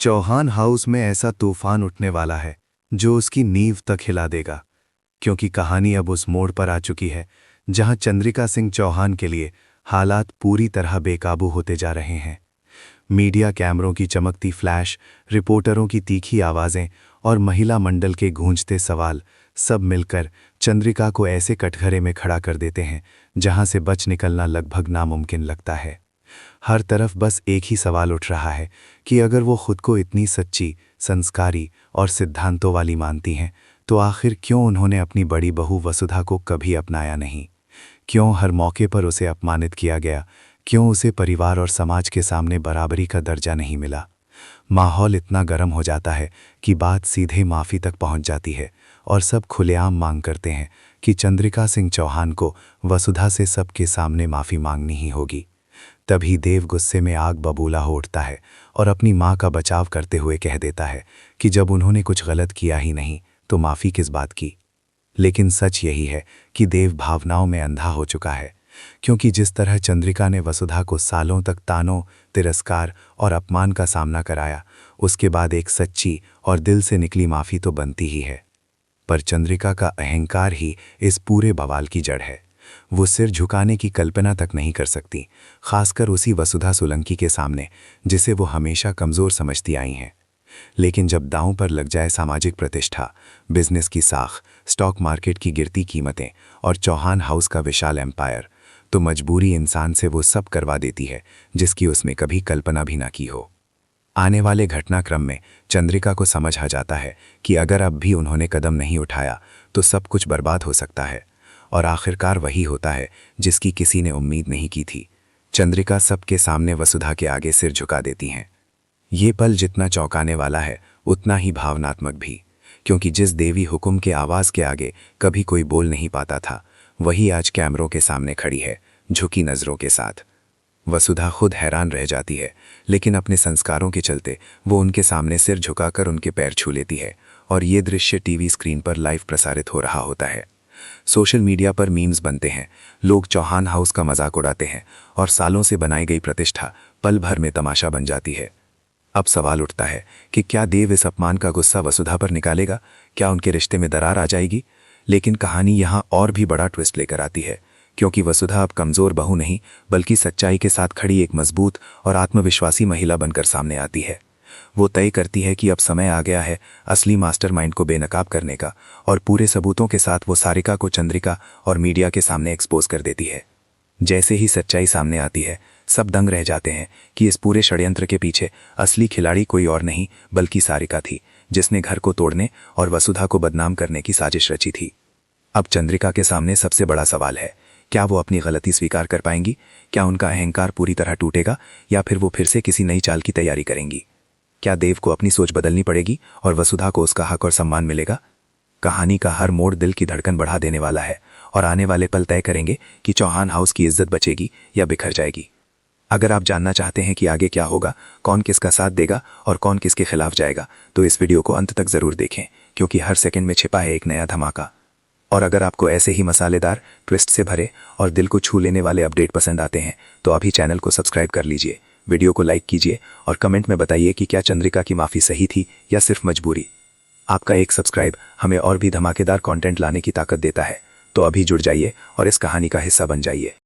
Chauhan house में ऐसा तूफान उठने वाला है जो उसकी नींव तक हिला देगा, क्योंकि कहानी अब उस मोड़ पर आ चुकी है जहां चंद्रिका सिंह चौहान के लिए हालात पूरी तरह बेकाबू होते जा रहे हैं। मीडिया कैमरों की चमकती फ्लैश, रिपोर्टरों की तीखी आवाज़ें और महिला मंडल के गूंजते सवाल सब मिलकर चंद्रिका को ऐसे कटघरे में खड़ा कर देते हैं जहां से बच निकलना लगभग नामुमकिन लगता है। हर तरफ बस एक ही सवाल उठ रहा है कि अगर वो खुद को इतनी सच्ची, संस्कारी और सिद्धांतों वाली मानती हैं, तो आखिर क्यों उन्होंने अपनी बड़ी बहू वसुधा को कभी अपनाया नहीं? क्यों हर मौके पर उसे अपमानित किया गया? क्यों उसे परिवार और समाज के सामने बराबरी का दर्जा नहीं मिला? माहौल इतना गर्म हो जाता है कि बात सीधे माफ़ी तक पहुंच जाती है और सब खुलेआम मांग करते हैं कि चंद्रिका सिंह चौहान को वसुधा से सबके सामने माफ़ी मांगनी ही होगी। तभी देव गुस्से में आग बबूला हो उठता है और अपनी माँ का बचाव करते हुए कह देता है कि जब उन्होंने कुछ गलत किया ही नहीं तो माफ़ी किस बात की। लेकिन सच यही है कि देव भावनाओं में अंधा हो चुका है, क्योंकि जिस तरह चंद्रिका ने वसुधा को सालों तक तानों, तिरस्कार और अपमान का सामना कराया, उसके बाद एक सच्ची और दिल से निकली माफ़ी तो बनती ही है। पर चंद्रिका का अहंकार ही इस पूरे बवाल की जड़ है। वो सिर झुकाने की कल्पना तक नहीं कर सकती, खासकर उसी वसुधा सोलंकी के सामने जिसे वो हमेशा कमज़ोर समझती आई हैं। लेकिन जब दांव पर लग जाए सामाजिक प्रतिष्ठा, बिजनेस की साख, स्टॉक मार्केट की गिरती कीमतें और चौहान हाउस का विशाल एम्पायर, तो मजबूरी इंसान से वो सब करवा देती है जिसकी उसमें कभी कल्पना भी ना की हो। आने वाले घटनाक्रम में चंद्रिका को समझ आ जाता है कि अगर अब भी उन्होंने कदम नहीं उठाया तो सब कुछ बर्बाद हो सकता है। और आखिरकार वही होता है जिसकी किसी ने उम्मीद नहीं की थी। चंद्रिका सबके सामने वसुधा के आगे सिर झुका देती हैं। ये पल जितना चौंकाने वाला है उतना ही भावनात्मक भी, क्योंकि जिस देवी हुक्म के आवाज़ के आगे कभी कोई बोल नहीं पाता था, वही आज कैमरों के सामने खड़ी है, झुकी नज़रों के साथ। वसुधा खुद हैरान रह जाती है, लेकिन अपने संस्कारों के चलते वो उनके सामने सिर झुकाकर उनके पैर छू लेती है और ये दृश्य टीवी स्क्रीन पर लाइव प्रसारित हो रहा होता है। सोशल मीडिया पर मीम्स बनते हैं, लोग चौहान हाउस का मजाक उड़ाते हैं और सालों से बनाई गई प्रतिष्ठा पल भर में तमाशा बन जाती है। अब सवाल उठता है कि क्या देव इस अपमान का गुस्सा वसुधा पर निकालेगा? क्या उनके रिश्ते में दरार आ जाएगी? लेकिन कहानी यहाँ और भी बड़ा ट्विस्ट लेकर आती है, क्योंकि वसुधा अब कमज़ोर बहू नहीं बल्कि सच्चाई के साथ खड़ी एक मजबूत और आत्मविश्वासी महिला बनकर सामने आती है। वो तय करती है कि अब समय आ गया है असली मास्टरमाइंड को बेनकाब करने का, और पूरे सबूतों के साथ वो सारिका को चंद्रिका और मीडिया के सामने एक्सपोज कर देती है। जैसे ही सच्चाई सामने आती है, सब दंग रह जाते हैं कि इस पूरे षड्यंत्र के पीछे असली खिलाड़ी कोई और नहीं बल्कि सारिका थी, जिसने घर को तोड़ने और वसुधा को बदनाम करने की साजिश रची थी। अब चंद्रिका के सामने सबसे बड़ा सवाल है, क्या वो अपनी गलती स्वीकार कर पाएंगी? क्या उनका अहंकार पूरी तरह टूटेगा, या फिर वो फिर से किसी नई चाल की तैयारी करेंगी? क्या देव को अपनी सोच बदलनी पड़ेगी और वसुधा को उसका हक और सम्मान मिलेगा? कहानी का हर मोड़ दिल की धड़कन बढ़ा देने वाला है और आने वाले पल तय करेंगे कि चौहान हाउस की इज्जत बचेगी या बिखर जाएगी। अगर आप जानना चाहते हैं कि आगे क्या होगा, कौन किसका साथ देगा और कौन किसके खिलाफ जाएगा, तो इस वीडियो को अंत तक जरूर देखें, क्योंकि हर सेकंड में छिपा है एक नया धमाका। और अगर आपको ऐसे ही मसालेदार, ट्विस्ट से भरे और दिल को छू लेने वाले अपडेट पसंद आते हैं तो अभी चैनल को सब्सक्राइब कर लीजिए, वीडियो को लाइक कीजिए और कमेंट में बताइए कि क्या चंद्रिका की माफ़ी सही थी या सिर्फ मजबूरी। आपका एक सब्सक्राइब हमें और भी धमाकेदार कंटेंट लाने की ताकत देता है, तो अभी जुड़ जाइए और इस कहानी का हिस्सा बन जाइए।